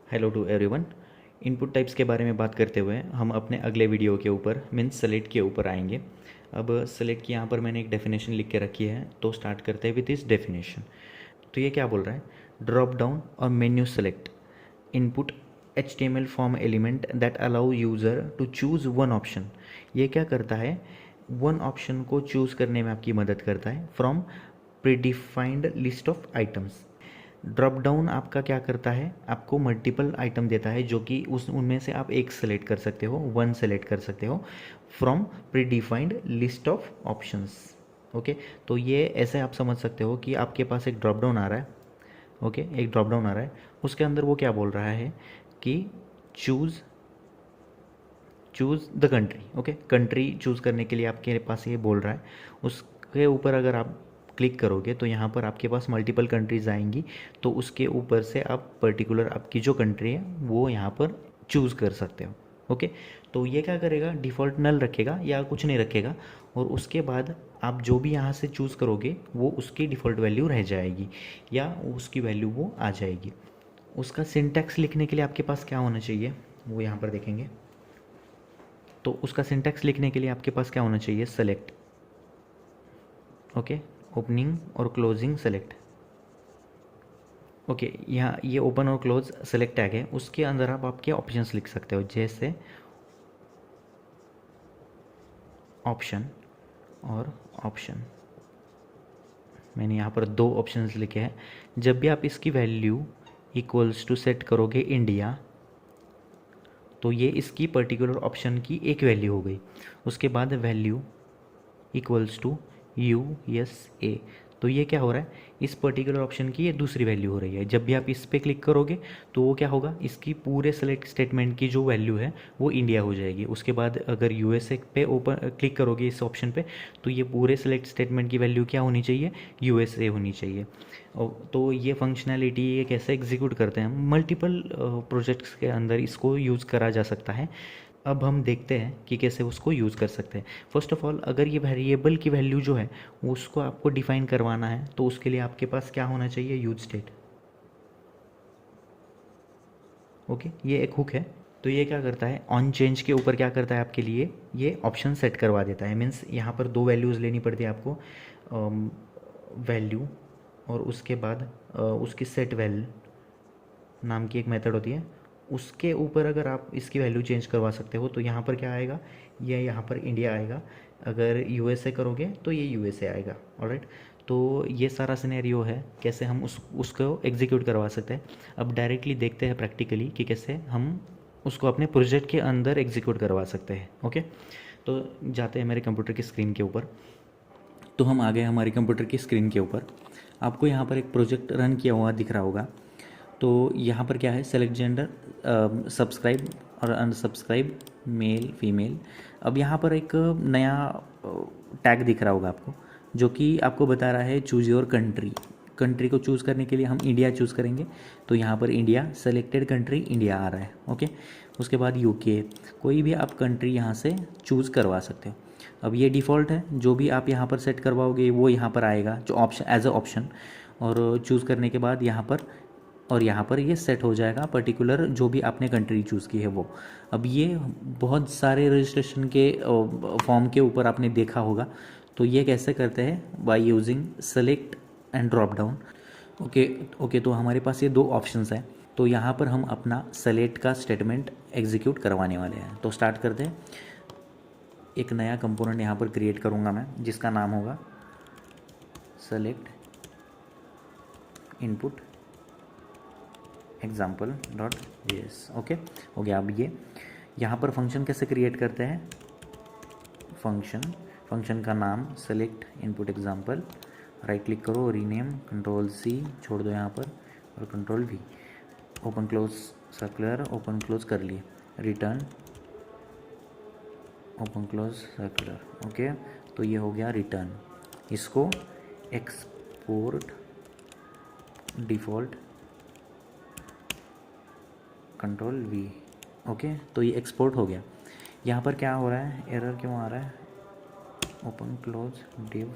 Hello to everyone. Input types के बारे में बात करते हुए हम अपने अगले वीडियो के ऊपर मीन्स सेलेक्ट के ऊपर आएंगे। अब सेलेक्ट की यहाँ पर मैंने एक डेफिनेशन लिख के रखी है, तो स्टार्ट करते हैं विद इस डेफिनेशन। तो ये क्या बोल रहा है? ड्रॉप डाउन और menu select input HTML form element that allow user to choose one option. ये क्या करता है? वन ऑप्शन को चूज़ करने में आपकी मदद करता है from predefined list of items. Drop down आपका क्या करता है? आपको मल्टीपल आइटम देता है जो कि उस उनमें से आप एक सेलेक्ट कर सकते हो, वन सेलेक्ट कर सकते हो from predefined list of options. Okay, तो ये ऐसे आप समझ सकते हो कि आपके पास एक ड्रॉप डाउन आ रहा है। ओके, एक ड्रॉप डाउन आ रहा है, उसके अंदर वो क्या बोल रहा है कि choose choose the country. Okay, country choose करने के लिए आपके पास ये बोल रहा है। उसके ऊपर अगर आप क्लिक करोगे तो यहाँ पर आपके पास मल्टीपल कंट्रीज़ आएंगी, तो उसके ऊपर से आप पर्टिकुलर आपकी जो कंट्री है वो यहाँ पर चूज़ कर सकते हो। ओके, तो ये क्या करेगा? डिफ़ॉल्ट नल रखेगा या कुछ नहीं रखेगा, और उसके बाद आप जो भी यहाँ से चूज़ करोगे वो उसकी डिफ़ॉल्ट वैल्यू रह जाएगी या उसकी वैल्यू वो आ जाएगी। उसका सिंटैक्स लिखने के लिए आपके पास क्या होना चाहिए वो यहाँ पर देखेंगे। तो उसका सिंटैक्स लिखने के लिए आपके पास क्या होना चाहिए? सेलेक्ट। ओके, ओपनिंग और क्लोजिंग सेलेक्ट। ओके, यहाँ ये ओपन और क्लोज सेलेक्ट टैग है, उसके अंदर आप आपके ऑप्शंस लिख सकते हो, जैसे ऑप्शन और ऑप्शन। मैंने यहाँ पर दो ऑप्शंस लिखे हैं। जब भी आप इसकी वैल्यू इक्वल्स टू सेट करोगे इंडिया, तो ये इसकी पर्टिकुलर ऑप्शन की एक वैल्यू हो गई। उसके बाद वैल्यू इक्वल्स टू USA, तो ये क्या हो रहा है? इस पर्टिकुलर ऑप्शन की ये दूसरी वैल्यू हो रही है। जब भी आप इस पे क्लिक करोगे तो वो क्या होगा? इसकी पूरे सेलेक्ट स्टेटमेंट की जो वैल्यू है वो इंडिया हो जाएगी। उसके बाद अगर USA पे ओपन क्लिक करोगे इस ऑप्शन पे, तो ये पूरे सेलेक्ट स्टेटमेंट की वैल्यू क्या होनी चाहिए? USA होनी चाहिए। तो ये फंक्शनैलिटी ये कैसे एग्जीक्यूट करते हैं? मल्टीपल प्रोजेक्ट्स के अंदर इसको यूज़ करा जा सकता है। अब हम देखते हैं कि कैसे उसको यूज़ कर सकते हैं। फर्स्ट ऑफ ऑल, अगर ये वेरिएबल की वैल्यू जो है उसको आपको डिफाइन करवाना है, तो उसके लिए आपके पास क्या होना चाहिए? Use state. ओके, ये एक हुक है। तो ये क्या करता है? ऑन चेंज के ऊपर क्या करता है आपके लिए? ये ऑप्शन सेट करवा देता है। मीन्स यहाँ पर दो वैल्यूज़ लेनी पड़ती है आपको, वैल्यू और उसके बाद उसकी सेट वैल नाम की एक मेथड होती है। उसके ऊपर अगर आप इसकी वैल्यू चेंज करवा सकते हो, तो यहाँ पर क्या आएगा? ये यहाँ पर इंडिया आएगा। अगर USA करोगे तो ये USA आएगा। ऑलराइट, तो ये सारा सिनेरियो है कैसे हम उसको एग्जीक्यूट करवा सकते हैं। अब डायरेक्टली देखते हैं प्रैक्टिकली कि कैसे हम उसको अपने प्रोजेक्ट के अंदर एग्जीक्यूट करवा सकते हैं। ओके, तो जाते हैं मेरे कंप्यूटर की स्क्रीन के ऊपर। तो हम आ गए हमारी कंप्यूटर की स्क्रीन के ऊपर। आपको यहाँ पर एक प्रोजेक्ट रन किया हुआ दिख रहा होगा। तो यहाँ पर क्या है? सेलेक्ट जेंडर, सब्सक्राइब और अनसब्सक्राइब, मेल फीमेल। अब यहाँ पर एक नया टैग दिख रहा होगा आपको, जो कि आपको बता रहा है चूज़ योर कंट्री। कंट्री को चूज़ करने के लिए हम इंडिया चूज़ करेंगे, तो यहाँ पर इंडिया, सेलेक्टेड कंट्री इंडिया आ रहा है। ओके, उसके बाद UK, कोई भी आप कंट्री यहाँ से चूज़ करवा सकते हो। अब ये डिफ़ॉल्ट है, जो भी आप यहाँ पर सेट करवाओगे वो यहाँ पर आएगा जो ऑप्शन एज अ ऑप्शन, और चूज़ करने के बाद यहाँ पर और यहाँ पर ये सेट हो जाएगा पर्टिकुलर जो भी आपने कंट्री चूज़ की है वो। अब ये बहुत सारे रजिस्ट्रेशन के फॉर्म के ऊपर आपने देखा होगा। तो ये कैसे करते हैं? By using select and drop down. Okay, तो हमारे पास ये दो ऑप्शंस हैं। तो यहाँ पर हम अपना सेलेक्ट का स्टेटमेंट एग्जीक्यूट करवाने वाले हैं। तो स्टार्ट करते हैं। एक नया कंपोनेंट यहाँ पर क्रिएट करूँगा मैं, जिसका नाम होगा सेलेक्ट इनपुट example.js। ओके, हो गया। अब ये यहाँ पर फंक्शन कैसे क्रिएट करते हैं? फंक्शन का नाम select input example, right click करो, रीनेम, Ctrl+C छोड़ दो यहाँ पर और Ctrl+V, open close circular, open close कर लिए, return, open close circular. Okay, तो ये हो गया रिटर्न। इसको एक्सपोर्ट डिफ़ॉल्ट Ctrl+V। ओके, तो ये एक्सपोर्ट हो गया। यहाँ पर क्या हो रहा है? एरर क्यों आ रहा है? ओपन क्लोज डिव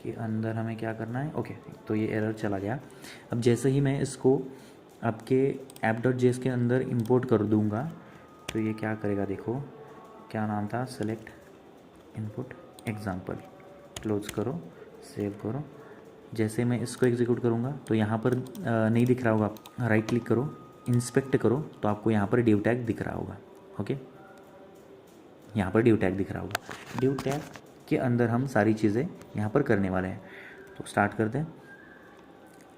के अंदर हमें क्या करना है? ओके, तो ये एरर चला गया। अब जैसे ही मैं इसको आपके app.js के अंदर इंपोर्ट कर दूंगा तो ये क्या करेगा, देखो क्या नाम था, सेलेक्ट इनपुट एग्जाम्पल, क्लोज करो, सेव करो। जैसे मैं इसको एग्जीक्यूट करूँगा तो यहाँ पर नहीं दिख रहा होगा, राइट क्लिक करो, इंस्पेक्ट करो तो आपको यहाँ पर div टैग दिख रहा होगा। ओके, यहाँ पर div टैग दिख रहा होगा। div टैग के अंदर हम सारी चीज़ें यहाँ पर करने वाले हैं। तो स्टार्ट करते हैं,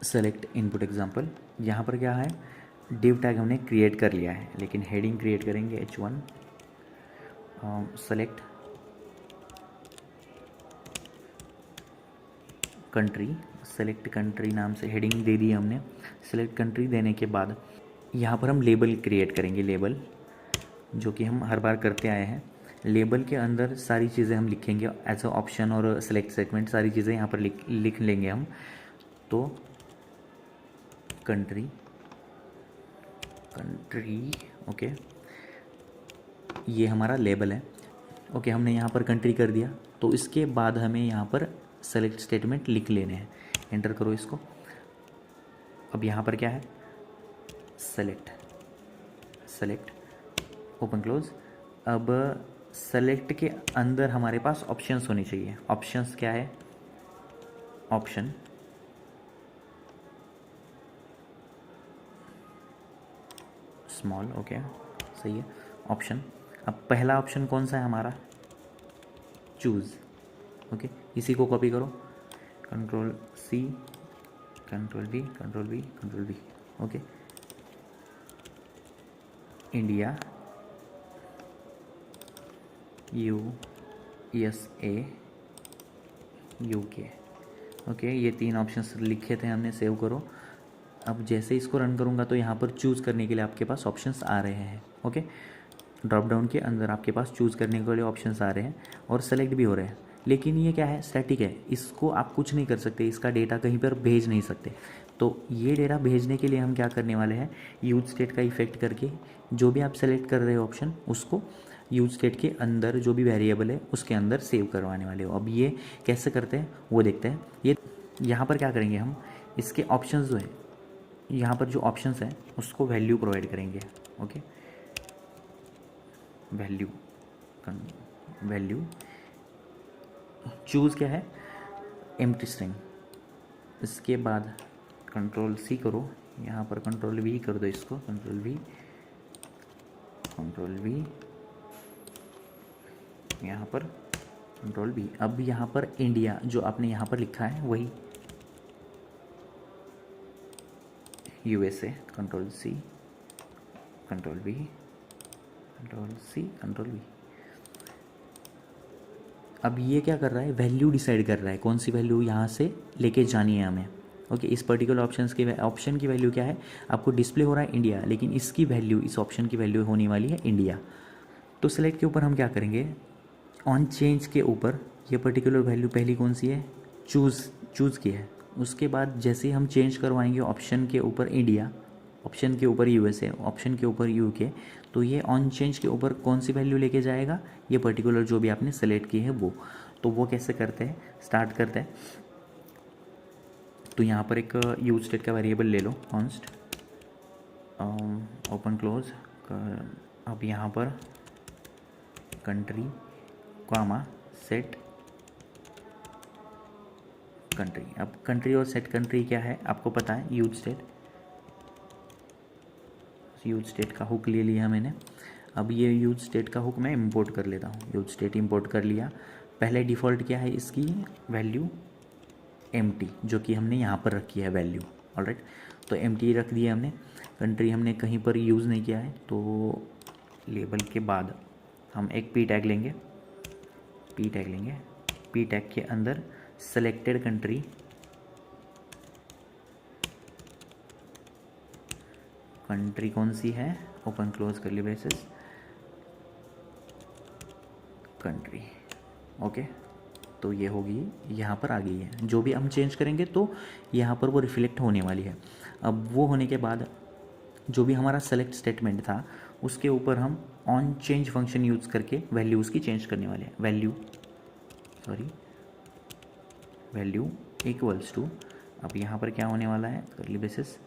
सेलेक्ट इनपुट एग्जाम्पल। यहाँ पर क्या है, div टैग हमने क्रिएट कर लिया है, लेकिन हेडिंग क्रिएट करेंगे h1, select country, select country नाम से हेडिंग दे दी हमने। सेलेक्ट कंट्री देने के बाद यहाँ पर हम लेबल क्रिएट करेंगे, लेबल जो कि हम हर बार करते आए हैं। लेबल के अंदर सारी चीज़ें हम लिखेंगे एज अ ऑप्शन और सेलेक्ट स्टेटमेंट, सारी चीज़ें यहाँ पर लिख लेंगे हम। तो कंट्री ओके, ये हमारा लेबल है। ओके, हमने यहाँ पर कंट्री कर दिया। तो इसके बाद हमें यहाँ पर सेलेक्ट स्टेटमेंट लिख लेने हैं। एंटर करो इसको। अब यहाँ पर क्या है, सेलेक्ट ओपन क्लोज। अब सेलेक्ट के अंदर हमारे पास ऑप्शंस होने चाहिए। ऑप्शंस क्या है, ऑप्शन स्मॉल, ओके सही है, ऑप्शन। अब पहला ऑप्शन कौन सा है हमारा, चूज़। ओके, इसी को कॉपी करो, control C, control V, control V, control V. Okay, India, USA, UK। Okay, ये 3 ऑप्शंस लिखे थे हमने, सेव करो। अब जैसे इसको रन करूँगा तो यहाँ पर चूज़ करने के लिए आपके पास ऑप्शंस आ रहे हैं। ओके, ड्रॉप डाउन के अंदर आपके पास चूज़ करने के लिए ऑप्शंस आ रहे हैं और सेलेक्ट भी हो रहे हैं। लेकिन ये क्या है, स्टैटिक है, इसको आप कुछ नहीं कर सकते, इसका डेटा कहीं पर भेज नहीं सकते। तो ये डेटा भेजने के लिए हम क्या करने वाले हैं, यूज स्टेट का इफेक्ट करके जो भी आप सेलेक्ट कर रहे हो ऑप्शन, उसको यूज स्टेट के अंदर जो भी वेरिएबल है उसके अंदर सेव करवाने वाले हो। अब ये कैसे करते हैं वो देखते हैं। ये यहाँ पर क्या करेंगे, हम इसके ऑप्शंस जो है, यहाँ पर जो ऑप्शंस हैं उसको वैल्यू प्रोवाइड करेंगे। ओके, वैल्यू चूज़ क्या है, एम्प्टी स्ट्रिंग। इसके बाद कंट्रोल सी करो, यहाँ पर कंट्रोल वी कर दो इसको, कंट्रोल वी, यहाँ पर कंट्रोल वी। अब यहाँ पर इंडिया जो आपने यहाँ पर लिखा है वही USA, control C, control V, control C, control V. अब ये क्या कर रहा है, वैल्यू डिसाइड कर रहा है कौन सी वैल्यू यहाँ से लेके जानी है हमें। ओके, इस पर्टिकुलर ऑप्शन की वैल्यू क्या है, आपको डिस्प्ले हो रहा है इंडिया, लेकिन इसकी वैल्यू, इस ऑप्शन की वैल्यू होने वाली है इंडिया। तो सेलेक्ट के ऊपर हम क्या करेंगे, ऑन चेंज के ऊपर ये पर्टिकुलर वैल्यू पहली कौन सी है, चूज़ की है। उसके बाद जैसे हम चेंज करवाएंगे ऑप्शन के ऊपर इंडिया, ऑप्शन के ऊपर USA, ऑप्शन के ऊपर UK, तो ये ऑन चेंज के ऊपर कौन सी वैल्यू लेके जाएगा, ये पर्टिकुलर जो भी आपने सेलेक्ट की है वो। तो वो कैसे करते हैं, स्टार्ट करते हैं। तो यहाँ पर एक यूज स्टेट का वेरिएबल ले लो, कॉन्स्ट, ओपन क्लोज। अब यहाँ पर कंट्री, कॉमा, सेट कंट्री। अब कंट्री और सेट कंट्री क्या है आपको पता है, यूज स्टेट का हुक ले लिया मैंने। अब ये यूज स्टेट का हुक मैं इंपोर्ट कर लेता हूँ। यूज स्टेट इंपोर्ट कर लिया। पहले डिफ़ॉल्ट क्या है इसकी वैल्यू, एम्प्टी, जो कि हमने यहाँ पर रखी है वैल्यू। ऑलराइट, तो एम्प्टी रख दिया हमने। कंट्री हमने कहीं पर यूज़ नहीं किया है, तो लेबल के बाद हम एक पी टैग लेंगे। पी टैग के अंदर सेलेक्टेड कंट्री, कंट्री कौन सी है, ओपन क्लोज कर ली ब्रेसेस, कंट्री। ओके, तो ये होगी, यहाँ पर आ गई है। जो भी हम चेंज करेंगे तो यहाँ पर वो रिफ्लेक्ट होने वाली है। अब वो होने के बाद जो भी हमारा सेलेक्ट स्टेटमेंट था उसके ऊपर हम ऑन चेंज फंक्शन यूज़ करके वैल्यूज़ की चेंज करने वाले हैं। वैल्यू इक्वल्स टू, अब यहाँ पर क्या होने वाला है, करली ब्रेसेस,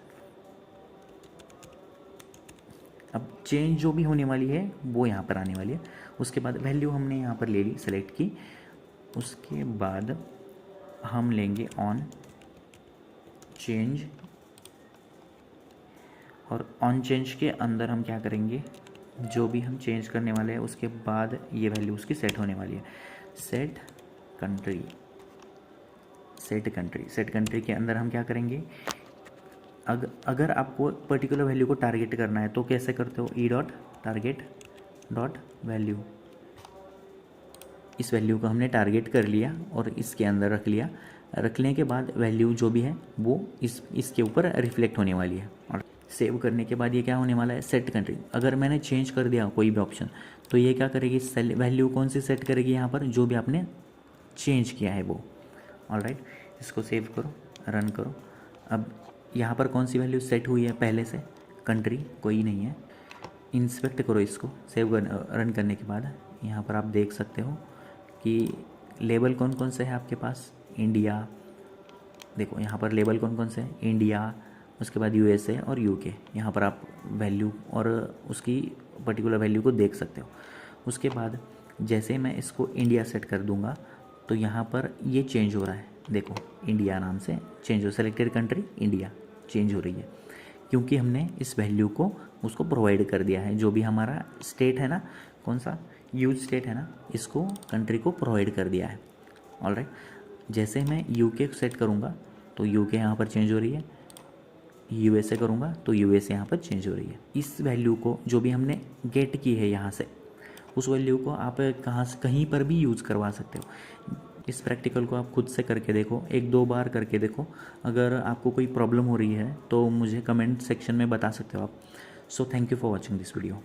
अब चेंज जो भी होने वाली है वो यहाँ पर आने वाली है। उसके बाद वैल्यू हमने यहाँ पर ले ली, सेलेक्ट की। उसके बाद हम लेंगे ऑन चेंज, और ऑन चेंज के अंदर हम क्या करेंगे, जो भी हम चेंज करने वाले हैं उसके बाद ये वैल्यू उसकी सेट होने वाली है। सेट कंट्री, सेट कंट्री के अंदर हम क्या करेंगे, अगर आपको पर्टिकुलर वैल्यू को टारगेट करना है तो कैसे करते हो, E dot target dot value. इस वैल्यू को हमने टारगेट कर लिया और इसके अंदर रख लिया। रखने के बाद वैल्यू जो भी है वो इसके ऊपर रिफ्लेक्ट होने वाली है। और सेव करने के बाद ये क्या होने वाला है, सेट कंट्री। अगर मैंने चेंज कर दिया कोई भी ऑप्शन तो ये क्या करेगी, वैल्यू कौन सी सेट करेगी यहाँ पर, जो भी आपने चेंज किया है वो। ऑलराइट, इसको सेव करो, रन करो। अब यहाँ पर कौन सी वैल्यू सेट हुई है पहले से, कंट्री कोई नहीं है। इंस्पेक्ट करो इसको, सेव रन करने के बाद यहाँ पर आप देख सकते हो कि लेबल कौन कौन से है आपके पास, इंडिया। देखो यहाँ पर लेबल कौन कौन से हैं, इंडिया, उसके बाद यूएसए और यूके। यहाँ पर आप वैल्यू और उसकी पर्टिकुलर वैल्यू को देख सकते हो। उसके बाद जैसे मैं इसको इंडिया सेट कर दूंगा तो यहाँ पर ये चेंज हो रहा है, देखो इंडिया नाम से चेंज हो, सेलेक्टेड कंट्री इंडिया चेंज हो रही है, क्योंकि हमने इस वैल्यू को उसको प्रोवाइड कर दिया है। जो भी हमारा स्टेट है ना, कौन सा यूज स्टेट है ना, इसको कंट्री को प्रोवाइड कर दिया है। ऑलराइट, जैसे मैं यूके सेट करूँगा तो यूके यहाँ पर चेंज हो रही है, यूएसए करूँगा तो यूएसए यहाँ पर चेंज हो रही है। इस वैल्यू को जो भी हमने गेट की है यहाँ से, उस वैल्यू को आप कहीं पर भी यूज़ करवा सकते हो। इस प्रैक्टिकल को आप खुद से करके देखो, एक दो बार करके देखो। अगर आपको कोई प्रॉब्लम हो रही है तो मुझे कमेंट सेक्शन में बता सकते हो आप। So thank you for watching this video.